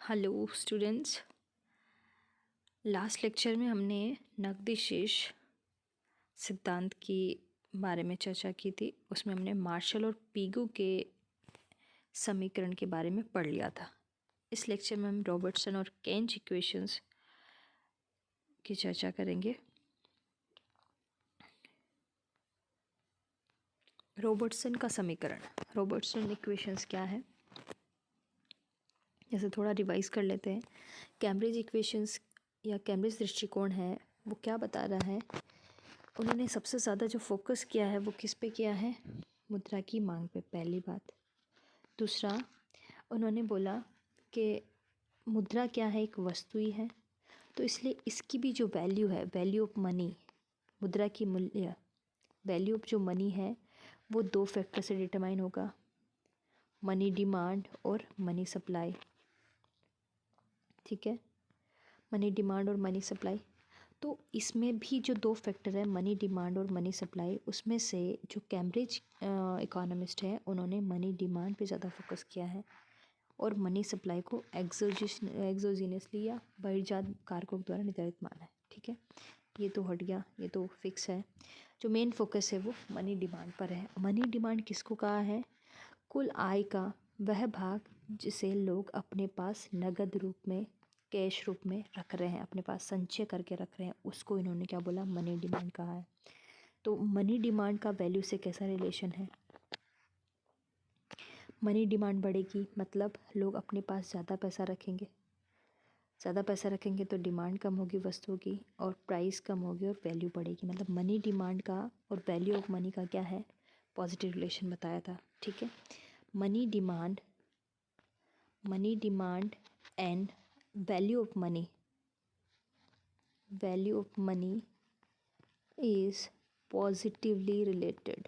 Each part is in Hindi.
Hello students. लास्ट लेक्चर में हमने नकदी शेष सिद्धांत के बारे में चर्चा की थी। उसमें हमने मार्शल और पीगू के समीकरण के बारे में पढ़ लिया था। इस लेक्चर में हम रॉबर्टसन और केंच इक्वेशंस की चर्चा करेंगे। रॉबर्टसन का समीकरण, रॉबर्टसन इक्वेशंस क्या है, जैसे थोड़ा रिवाइज कर लेते हैं। कैम्ब्रिज इक्वेशंस या कैम्ब्रिज दृष्टिकोण है, वो क्या बता रहा है? उन्होंने सबसे ज़्यादा जो फोकस किया है वो किस पे किया है? मुद्रा की मांग पे, पहली बात। दूसरा, उन्होंने बोला कि मुद्रा क्या है, एक वस्तु ही है, तो इसलिए इसकी भी जो वैल्यू है, वैल्यू ऑफ मनी, मुद्रा की मूल्य, वैल्यू ऑफ जो मनी है वो दो फैक्टर से डिटरमाइन होगा, मनी डिमांड और मनी सप्लाई। ठीक है, मनी डिमांड और मनी सप्लाई। तो इसमें भी जो दो फैक्टर है, मनी डिमांड और मनी सप्लाई, उसमें से जो कैम्ब्रिज इकोनॉमिस्ट है उन्होंने मनी डिमांड पे ज़्यादा फोकस किया है और मनी सप्लाई को एक्सोजीनियसली या बहिर्जात कारकों द्वारा निर्धारित माना है। ठीक है, ये तो हट गया, ये तो फिक्स है। जो मेन फोकस है वो मनी डिमांड पर है। मनी डिमांड किसको कहा है? कुल आय का वह भाग जिसे लोग अपने पास नगद रूप में, कैश रूप में रख रहे हैं, अपने पास संचय करके रख रहे हैं, उसको इन्होंने क्या बोला? मनी डिमांड कहा है। तो मनी डिमांड का वैल्यू से कैसा रिलेशन है? मनी डिमांड बढ़ेगी मतलब लोग अपने पास ज़्यादा पैसा रखेंगे, ज़्यादा पैसा रखेंगे तो डिमांड कम होगी वस्तुओं की और प्राइस कम होगी और वैल्यू बढ़ेगी। मतलब मनी डिमांड का और वैल्यू ऑफ मनी का क्या है? पॉजिटिव रिलेशन बताया था। ठीक है, money demand and value of money is positively related.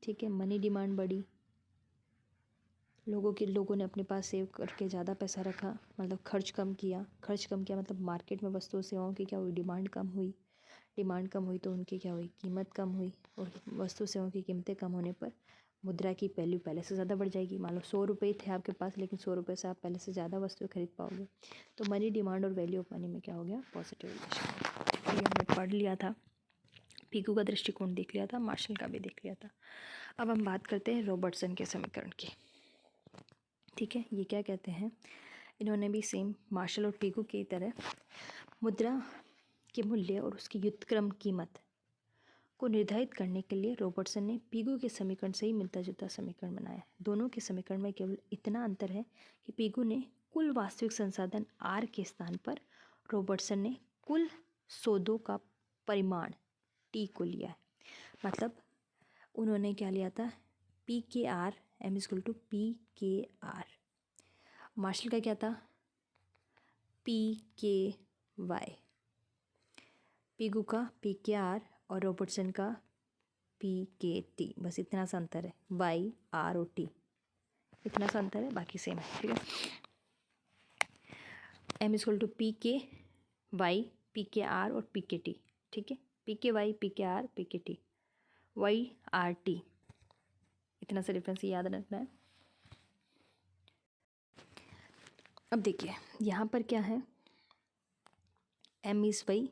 ठीक है, मनी डिमांड बढ़ी, लोगों ने अपने पास सेव करके ज़्यादा पैसा रखा, मतलब खर्च कम किया मतलब मार्केट में वस्तुओं सेवाओं की क्या हुई? डिमांड कम हुई तो उनकी क्या हुई? कीमत कम हुई, और वस्तु सेवाओं की कीमतें कम होने पर मुद्रा की वैल्यू पहले से ज़्यादा बढ़ जाएगी। मान लो 100 रुपये थे आपके पास, लेकिन 100 रुपये से आप पहले से ज़्यादा वस्तुएं खरीद पाओगे। तो मनी डिमांड और वैल्यू ऑफ मनी में क्या हो गया? Positive relation. ये हमने पढ़ लिया था, पीकू का दृष्टिकोण देख लिया था, मार्शल का भी देख लिया था। अब हम बात करते हैं रॉबर्टसन के समीकरण की। ठीक है, ये क्या कहते हैं? इन्होंने भी सेम मार्शल और पीकू की तरह मुद्रा के मूल्य और उसकी व्युत्क्रम कीमत को निर्धारित करने के लिए रॉबर्टसन ने पीगू के समीकरण से ही मिलता जुलता समीकरण बनाया। दोनों के समीकरण में केवल इतना अंतर है कि पीगू ने कुल वास्तविक संसाधन आर के स्थान पर रॉबर्टसन ने कुल सौदों का परिमाण टी को लिया है। मतलब उन्होंने क्या लिया था? P K R M is equal to P K R. Marshall का क्या था? P K Y. पीगू का पी के आर और रॉबर्टसन का पी के टी, बस इतना सा अंतर है। वाई आर ओ टी, इतना सा अंतर है, बाकी सेम है। ठीक है, M equal to P K Y, P K R और पी के टी। ठीक है, P K Y, P K are, P K T, Y R T, इतना सा डिफरेंस याद रखना है। अब देखिए यहाँ पर क्या है? एम इज वाई,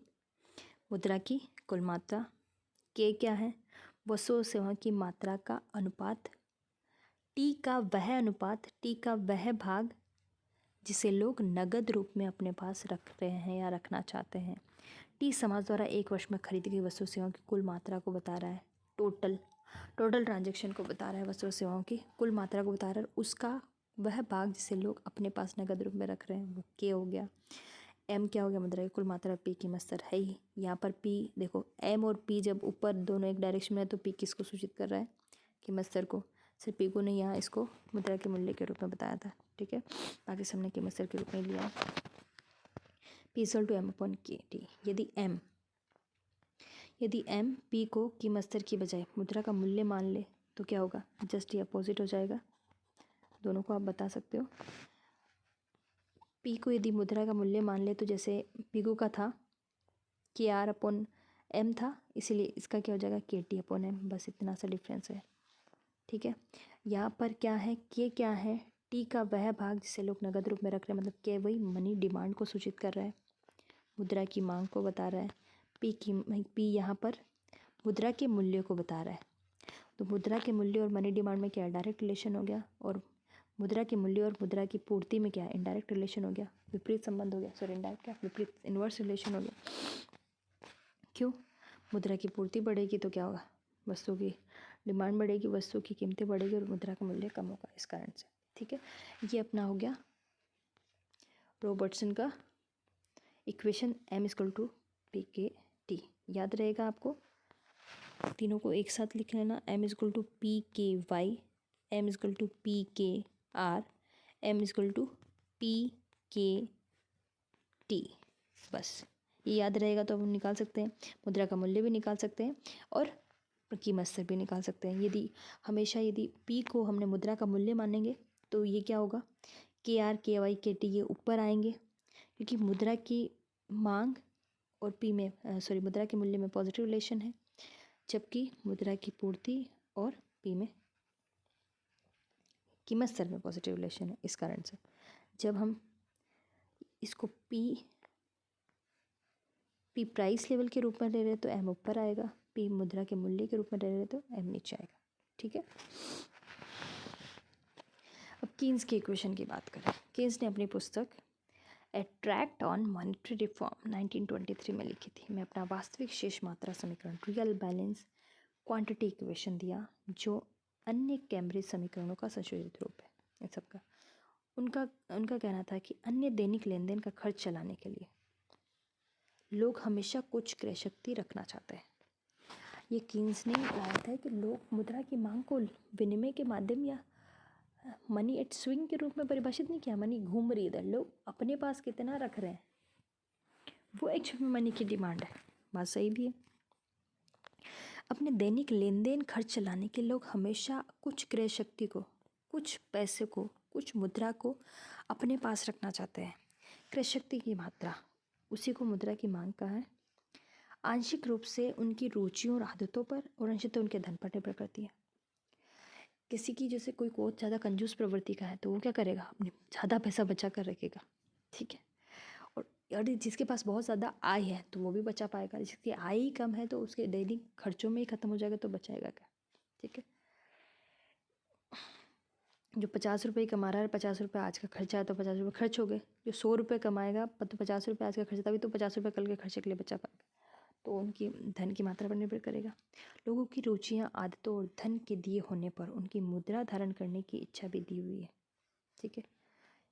मुद्रा की कुल मात्रा। के क्या है? वस्तु और सेवा की मात्रा का अनुपात। टी का वह भाग जिसे लोग नगद रूप में अपने पास रख रहे हैं या रखना चाहते हैं। टी समाज द्वारा एक वर्ष में खरीदी गई वस्तु सेवाओं की कुल मात्रा को बता रहा है। टोटल ट्रांजैक्शन को बता रहा है, वस्तु सेवाओं की कुल मात्रा को बता रहा है। उसका वह भाग जिसे लोग अपने पास नगद रूप में रख रहे हैं वो के हो गया। एम क्या हो गया? मुद्रा की कुल मात्रा। पी कीमत स्तर है ही यहाँ पर। पी देखो, एम और पी जब ऊपर दोनों एक डायरेक्शन में है तो पी किसको सूचित कर रहा है? कीमत स्तर को। सिर्फ पी को ने यहाँ इसको मुद्रा के मूल्य के रूप में बताया था। ठीक है, बाकी सबने कीमत स्तर के रूप में लिया। P equal to M upon K T. यदि एम पी को कीमत स्तर की बजाय मुद्रा का मूल्य मान ले तो क्या होगा? जस्ट ये अपोजिट हो जाएगा। दोनों को आप बता सकते हो। पी को यदि मुद्रा का मूल्य मान ले तो जैसे पीगू का था के आर अपॉन एम था, इसीलिए इसका क्या हो जाएगा? के टी अपॉन एम। बस इतना सा डिफरेंस है। ठीक है, यहाँ पर क्या है? के क्या है? टी का वह भाग जिसे लोग नगद रूप में रख रहे हैं, मतलब के वही मनी डिमांड को सूचित कर रहा है, मुद्रा की मांग को बता रहा है। पी यहाँ पर मुद्रा के मूल्य को बता रहा है। तो मुद्रा के मूल्य और मनी डिमांड में क्या है, डायरेक्ट रिलेशन हो गया, और मुद्रा के मूल्य और मुद्रा की पूर्ति में क्या है, इनडायरेक्ट रिलेशन हो गया, विपरीत संबंध हो गया, सॉरी इनडायरेक्ट क्या, विपरीत इन्वर्स रिलेशन हो गया। क्यों, मुद्रा की पूर्ति बढ़ेगी तो क्या होगा, वस्तु की डिमांड बढ़ेगी, वस्तु की कीमतें बढ़ेगी और मुद्रा का मूल्य कम होगा इस कारण से। ठीक है, ये अपना हो गया रॉबर्टसन का इक्वेशन M=P/K/T। याद रहेगा आपको, तीनों को एक साथ लिख लेना, M=P/K/Y, M=P/K/R, M=P/K/T। बस ये याद रहेगा तो हम निकाल सकते हैं, मुद्रा का मूल्य भी निकाल सकते हैं और कीमत स्तर भी निकाल सकते हैं। यदि P को हमने मुद्रा का मूल्य मानेंगे तो ये क्या होगा, KR KY KT ये ऊपर आएंगे, क्योंकि मुद्रा की मांग और मुद्रा के मूल्य में पॉजिटिव रिलेशन है, जबकि मुद्रा की पूर्ति और P में कीमत स्तर में पॉजिटिव रिलेशन है। इस कारण से जब हम इसको P प्राइस लेवल के रूप में ले रहे तो M ऊपर आएगा, P मुद्रा के मूल्य के रूप में ले रहे तो M नीचे आएगा। ठीक है, अब कीन्स के इक्वेशन की बात करें। कीन्स ने अपनी पुस्तक ए ट्रैक्ट ऑन मॉनेटरी रिफॉर्म 1923 में लिखी थी। मैं अपना वास्तविक शेष मात्रा समीकरण रियल बैलेंस क्वांटिटी इक्वेशन दिया, जो अन्य कैम्ब्रिज समीकरणों का संशोधित रूप है। इन सबका उनका कहना था कि अन्य दैनिक लेन देन का खर्च चलाने के लिए लोग हमेशा कुछ क्रय शक्ति रखना चाहते हैं। ये कीन्स ने लाया था कि लोग मुद्रा की मांग को विनिमय के माध्यम या मनी एट स्विंग के रूप में परिभाषित नहीं किया। मनी घूम रही इधर, लोग अपने पास कितना रख रहे हैं वो एक्चुअल में मनी की डिमांड है। बात सही भी है। अपने दैनिक लेन देन खर्च चलाने के लोग हमेशा कुछ क्रय शक्ति को, कुछ पैसे को, कुछ मुद्रा को अपने पास रखना चाहते हैं। क्रय शक्ति की मात्रा, उसी को मुद्रा की मांग कहा है। आंशिक रूप से उनकी रुचियों और आदतों पर और अंशतः उनके धन पर निर्भर करती है। किसी की जैसे कोई बहुत ज़्यादा कंजूस प्रवृत्ति का है तो वो क्या करेगा, अपने ज़्यादा पैसा बचा कर रखेगा। ठीक है, और जिसके पास बहुत ज़्यादा आय है तो वो भी बचा पाएगा। जिसकी आय ही कम है तो उसके दैनिक खर्चों में ही ख़त्म हो जाएगा तो बचाएगा क्या। ठीक है, जो 50 रुपये कमा रहा है, 50 रुपये आज का खर्चा है तो 50 रुपये खर्च हो गए। जो 100 रुपये कमाएगा तो 50 रुपये आज का खर्चा, तभी तो 50 रुपये कल के खर्चे के लिए बचा पाएगा। तो उनकी धन की मात्रा पर निर्भर करेगा। लोगों की रुचियाँ, आदतों और धन के दिए होने पर उनकी मुद्रा धारण करने की इच्छा भी दी हुई है। ठीक है,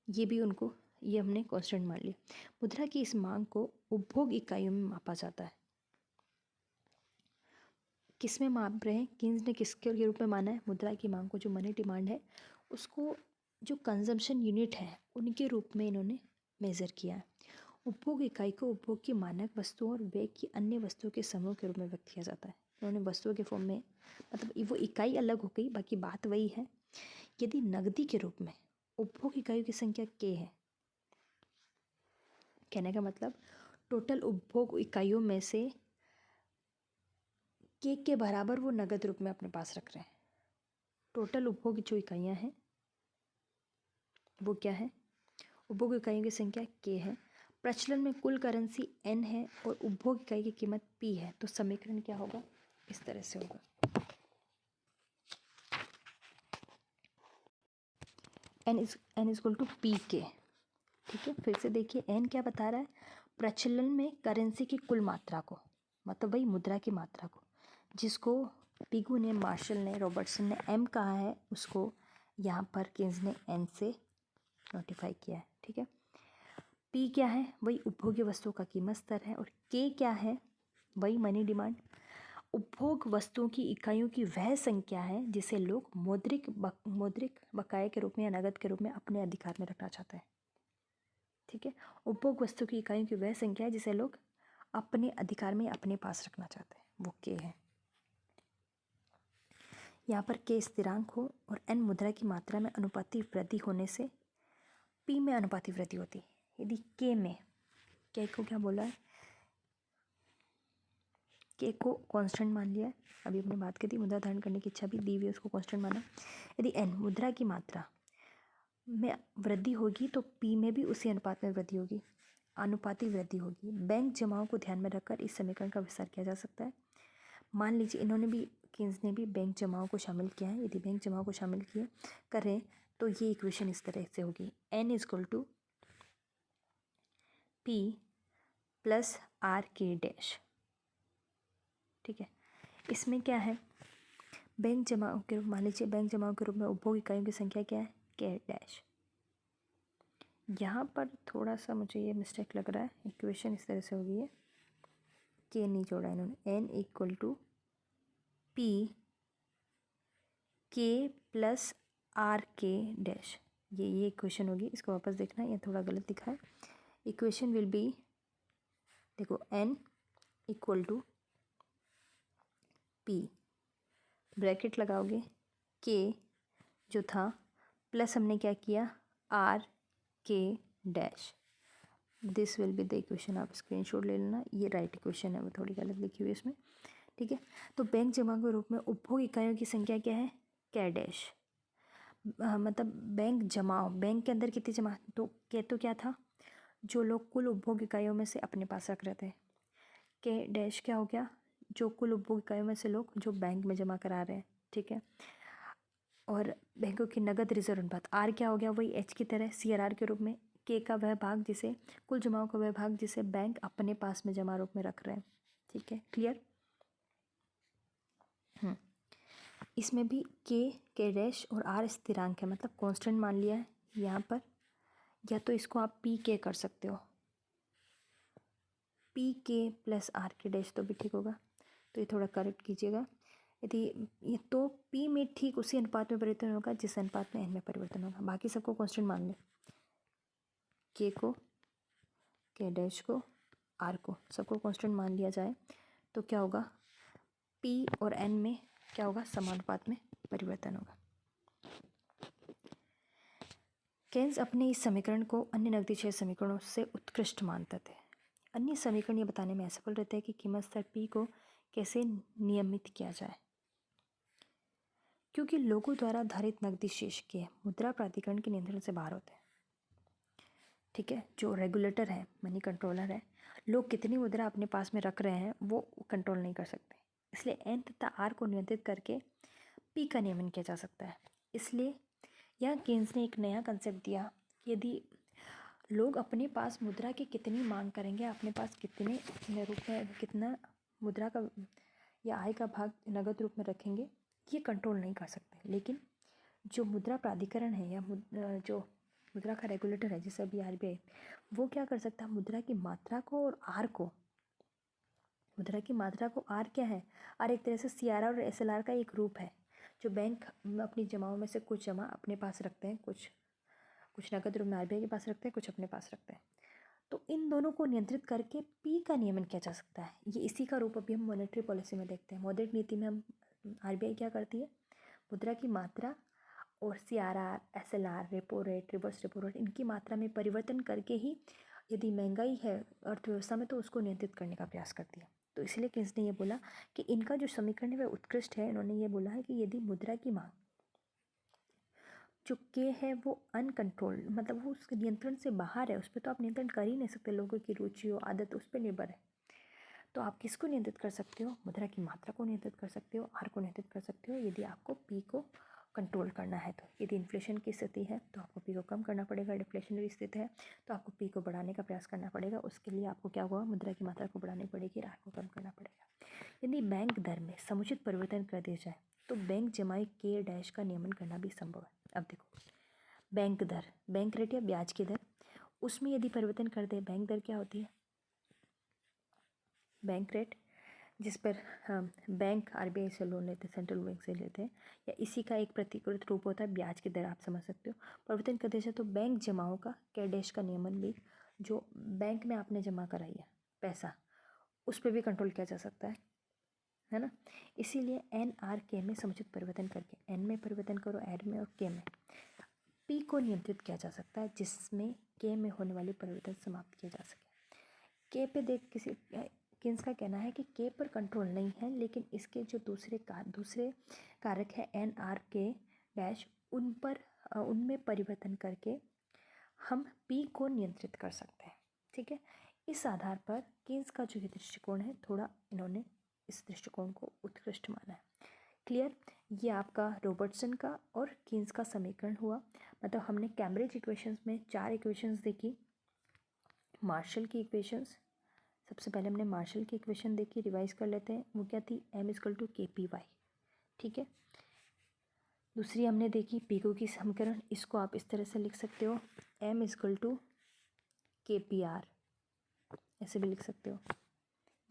ये हमने कांस्टेंट मान लिया। मुद्रा की इस मांग को उपभोग इकाइयों में मापा जाता है। किस में माप रहे हैं, कीन्स ने किसके रूप में माना है, मुद्रा की मांग को, जो मनी डिमांड है उसको जो कंजम्पशन यूनिट है उनके रूप में इन्होंने मेज़र किया है। उपभोग इकाई को उपभोग की मानक वस्तुओं और व्यय की अन्य वस्तुओं के समूह के रूप में व्यक्त किया जाता है। उन्होंने वस्तुओं के फॉर्म में, मतलब वो इकाई अलग हो गई, बाकी बात वही है। यदि नकदी के रूप में उपभोग इकाइयों की संख्या k है, कहने का मतलब टोटल उपभोग इकाइयों में से k के बराबर वो नगद रूप में अपने पास रख रहे हैं। टोटल उपभोग जो इकाइयाँ हैं वो क्या है, उपभोग इकाइयों की संख्या k है, प्रचलन में कुल करेंसी n है और उपभोग इकाई की कीमत p है। तो समीकरण क्या होगा, इस तरह से होगा, n=P/K। ठीक है, फिर से देखिए n क्या बता रहा है, प्रचलन में करेंसी की कुल मात्रा को, मतलब वही मुद्रा की मात्रा को, जिसको पिगू ने, मार्शल ने, रॉबर्टसन ने m कहा है, उसको यहाँ पर कीन्स ने n से नोटिफाई किया है। ठीक है, P क्या है, वही उपभोग्य वस्तुओं का कीमत स्तर है, और K क्या है, वही मनी डिमांड, उपभोग वस्तुओं की इकाइयों की वह संख्या है जिसे लोग मौद्रिक बकाये के रूप में या नगद के रूप में अपने अधिकार में रखना चाहते हैं। ठीक है, उपभोग वस्तु की इकाइयों की वह संख्या है जिसे लोग अपने अधिकार में अपने पास रखना चाहते हैं, वो K है। यहाँ पर K स्थिरांक हो और n मुद्रा की मात्रा में अनुपाती वृद्धि होने से P में अनुपाती वृद्धि होती है। यदि K को क्या बोला है, K को कांस्टेंट मान लिया है, अभी अपने बात की थी, मुद्रा धारण करने की इच्छा भी दी हुई है, उसको कांस्टेंट माना। यदि n मुद्रा की मात्रा में वृद्धि होगी तो पी में भी उसी अनुपात में वृद्धि होगी, अनुपाती वृद्धि होगी। बैंक जमाओं को ध्यान में रखकर इस समीकरण का विस्तार किया जा सकता है। मान लीजिए इन्होंने भी, केन्स ने भी बैंक जमाओं को शामिल किया है। यदि बैंक जमाओं को शामिल किए करें तो ये इक्वेशन इस तरह से होगी, n equal to P plus R K dash. ठीक है, इसमें क्या है, बैंक जमाओं के रूप, मान लीजिए बैंक जमाओं के रूप में उपभोग इकाइयों की संख्या क्या है, के डैश। यहाँ पर थोड़ा सा मुझे ये मिस्टेक लग रहा है, इक्वेशन इस तरह से होगी है, के नहीं जोड़ा इन्होंने, n equal to P K plus R K dash, ये इक्वेशन होगी। इसको वापस देखना, ये थोड़ा गलत दिखा है। इक्वेशन विल बी, देखो n equal to P, bracket लगाओगे, के जो था प्लस हमने क्या किया, are K dash, this will be the equation. आप स्क्रीनशॉट ले लेना, ये राइट इक्वेशन है, वो थोड़ी गलत लिखी हुई है इसमें। ठीक है, तो बैंक जमा के रूप में उपभोग इकाइयों की संख्या क्या है, क्या डैश, मतलब बैंक जमाओ, बैंक के अंदर कितनी जमा, तो क्या था, जो लोग कुल उपभोग इकाइयों में से अपने पास रख रहे थे। के डैश क्या हो गया, जो कुल उपभोग इकाइयों में से लोग जो बैंक में जमा करा रहे हैं। ठीक है, और बैंकों की नगद रिजर्व अनुपात, आर क्या हो गया, वही एच की तरह CRR के रूप में, के का वह भाग जिसे, कुल जमाओं का वह भाग जिसे बैंक अपने पास में जमा रूप में रख रहे हैं। ठीक है, क्लियर। इसमें भी के डैश और आर स्थिरांक है, मतलब कांस्टेंट मान लिया है यहाँ पर, या तो इसको आप पी के कर सकते हो, P K plus R K dash तो भी ठीक होगा, तो ये थोड़ा करेक्ट कीजिएगा। यदि ये तो पी में ठीक उसी अनुपात में परिवर्तन होगा जिस अनुपात में एन में परिवर्तन होगा। बाकी सबको कांस्टेंट मान लें, के को, के डैश को, आर को, सबको कांस्टेंट मान लिया जाए तो क्या होगा, पी और एन में क्या होगा, समानुपात में परिवर्तन होगा। केन्स अपने इस समीकरण को अन्य नकदी क्षेत्र समीकरणों से उत्कृष्ट मानते थे। अन्य समीकरण ये बताने में असफल रहते हैं कि कीमत स्तर पी को कैसे नियमित किया जाए, क्योंकि लोगों द्वारा धारित नकदी शेष के मुद्रा प्राधिकरण के नियंत्रण से बाहर होते हैं। ठीक है, जो रेगुलेटर है, मनी कंट्रोलर है, लोग कितनी मुद्रा अपने पास में रख रहे हैं वो कंट्रोल नहीं कर सकते। इसलिए एन तथा आर को नियंत्रित करके पी का नियमन किया जा सकता है। इसलिए यहाँ केन्स ने एक नया कंसेप्ट दिया, यदि लोग अपने पास मुद्रा की कितनी मांग करेंगे, अपने पास कितने रूप में कितना मुद्रा का या आय का भाग नगद रूप में रखेंगे, ये कंट्रोल नहीं कर सकते। लेकिन जो मुद्रा प्राधिकरण है या जो मुद्रा का रेगुलेटर है जैसे अभी RBI, वो क्या कर सकता है, मुद्रा की मात्रा को और आर को, मुद्रा की मात्रा को, आर क्या है, आर एक तरह से CRR और SLR का एक रूप है। जो बैंक अपनी जमाओं में से कुछ जमा अपने पास रखते हैं, कुछ नगद रूप में RBI के पास रखते हैं, कुछ अपने पास रखते हैं। तो इन दोनों को नियंत्रित करके पी का नियमन किया जा सकता है। ये इसी का रूप अभी हम मॉनेटरी पॉलिसी में देखते हैं। मौद्रिक नीति में हम RBI क्या करती है, मुद्रा की मात्रा और CRR, SLR, repo rate, reverse repo rate, इनकी मात्रा में परिवर्तन करके ही यदि महंगाई है अर्थव्यवस्था में तो उसको नियंत्रित करने का प्रयास करती है। तो इसलिए किन्स ने ये बोला कि इनका जो समीकरण है वह उत्कृष्ट है। इन्होंने ये बोला है कि यदि मुद्रा की मांग जो के है वो अनकंट्रोल्ड, मतलब वो उसके नियंत्रण से बाहर है, उस पर तो आप नियंत्रण कर ही नहीं सकते, लोगों की रुचि हो, आदत उस पर निर्भर है। तो आप किसको नियंत्रित कर सकते हो, मुद्रा की मात्रा को नियंत्रित कर सकते हो, आर को नियंत्रित कर सकते हो। यदि आपको पी को कंट्रोल करना है तो यदि इन्फ्लेशन की स्थिति है तो आपको पी को कम करना पड़ेगा, डिफ्लेशनरी स्थिति है तो आपको पी को बढ़ाने का प्रयास करना पड़ेगा। उसके लिए आपको क्या होगा, मुद्रा की मात्रा को बढ़ानी पड़ेगी, आर को कम करना पड़ेगा। यदि बैंक दर में समुचित परिवर्तन कर दिया जाए तो बैंक जमाई के डैश का नियमन करना भी संभव है। अब देखो, बैंक दर, बैंक रेट या ब्याज की दर, उसमें यदि परिवर्तन कर दे, बैंक दर क्या होती है, बैंक रेट, जिस पर हम बैंक RBI से लोन लेते हैं, सेंट्रल बैंक से लेते हैं, या इसी का एक प्रतिकृत रूप होता है ब्याज की दर, आप समझ सकते हो। परिवर्तन कर दिया जाए तो बैंक जमाओं का कैश का नियमन भी, जो बैंक में आपने जमा कराई है पैसा, उस पर भी कंट्रोल किया जा सकता है ना। इसीलिए NRK में समुचित परिवर्तन करके, N में परिवर्तन करो, R में और K में, पी को नियंत्रित किया जा सकता है, जिसमें के में होने वाली परिवर्तन समाप्त किया जा सके। के पे देख, किन्स का कहना है कि के पर कंट्रोल नहीं है, लेकिन इसके जो दूसरे कारक है NRK डैश, उनमें परिवर्तन करके हम पी को नियंत्रित कर सकते हैं। ठीक है, इस आधार पर कीन्स का जो ये दृष्टिकोण है, थोड़ा इन्होंने इस दृष्टिकोण को उत्कृष्ट माना है। क्लियर? ये आपका रॉबर्टसन का और कीन्स का समीकरण हुआ। मतलब हमने कैम्ब्रिज इक्वेशंस में 4 इक्वेशंस देखी। मार्शल की इक्वेशंस, सबसे पहले हमने मार्शल की इक्वेशन देखी, रिवाइज कर लेते हैं। वो क्या थी? m=kpy। ठीक है, दूसरी हमने देखी पीको की समीकरण, इसको आप इस तरह से लिख सकते हो m=kpr, ऐसे भी लिख सकते हो,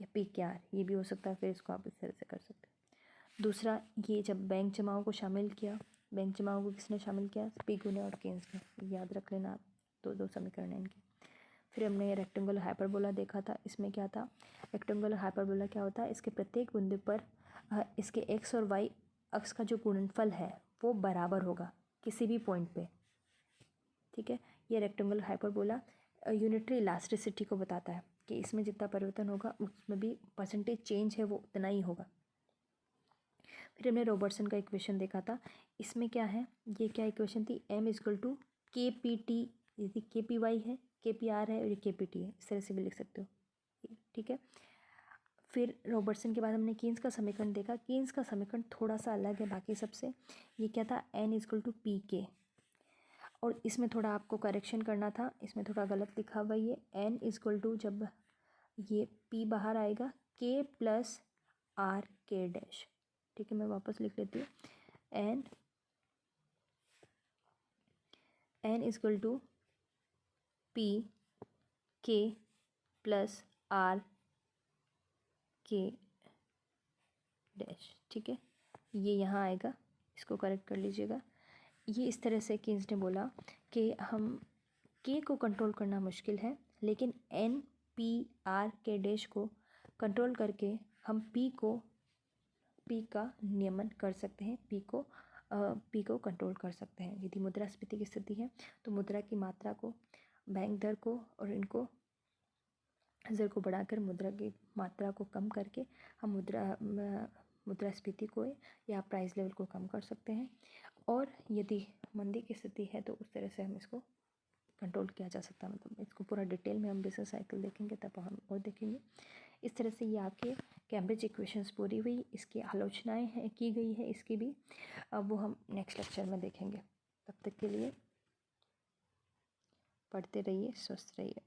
या pkr, ये भी हो सकता है, फिर इसको आप इस तरह से कर सकते हो। दूसरा, ये जब बैंक जमाओं को शामिल किया, बैंक जमाओं को किसने शामिल किया? पीको ने और केन्स ने, याद रख लेना आप, दो समीकरण हैं इनके। फिर हमने रेक्टेंगुलर हाइपरबोला देखा था। इसमें क्या था? रेक्टेंगुलर हाइपरबोला क्या होता है? इसके प्रत्येक बिंदु पर इसके एक्स और वाई अक्ष का जो गुणनफल है वो बराबर होगा किसी भी पॉइंट पे। ठीक है, ये रेक्टेंगुलर हाइपरबोला यूनिटरी इलास्टिसिटी को बताता है कि इसमें जितना परिवर्तन होगा उसमें भी परसेंटेज चेंज है वो उतना ही होगा। फिर हमने रॉबर्टसन का इक्वेशन देखा था। इसमें क्या है? ये क्या इक्वेशन थी? m=kpt, यदि kpy है, kpr है और ये kpt है, इस तरह से भी लिख सकते हो। ठीक है, फिर रॉबर्टसन के बाद हमने कीन्स का समीकरण देखा। कीन्स का समीकरण थोड़ा सा अलग है बाकी सबसे। ये क्या था? n=pk, और इसमें थोड़ा आपको करेक्शन करना था, इसमें थोड़ा गलत लिखा हुआ ये n= जब ये p बाहर आएगा k + r k डैश। ठीक है, मैं वापस लिख लेती हूँ, n=p k + r k dash. ठीक है, ये यहाँ आएगा, इसको करेक्ट कर लीजिएगा। ये इस तरह से कीन्स ने बोला कि हम k को कंट्रोल करना मुश्किल है, लेकिन n p r k dash को कंट्रोल करके हम p का नियमन कर सकते हैं, p को कंट्रोल कर सकते हैं। यदि मुद्रास्फीति की स्थिति है तो मुद्रा की मात्रा को, बैंक दर को और इनको ज़र को बढ़ाकर मुद्रा की मात्रा को कम करके हम मुद्रास्फीति को या प्राइस लेवल को कम कर सकते हैं। और यदि मंदी की स्थिति है तो उस तरह से हम इसको कंट्रोल किया जा सकता है। मतलब इसको पूरा डिटेल में हम बिजनेस साइकिल देखेंगे तब हम और देखेंगे। इस तरह से ये आपके कैम्ब्रिज इक्वेशंस पूरी हुई, इसकी आलोचनाएं हैं की गई है इसकी भी, अब वो हम नेक्स्ट लेक्चर में देखेंगे। तब तक के लिए पढ़ते रहिए, स्वस्थ रहिए।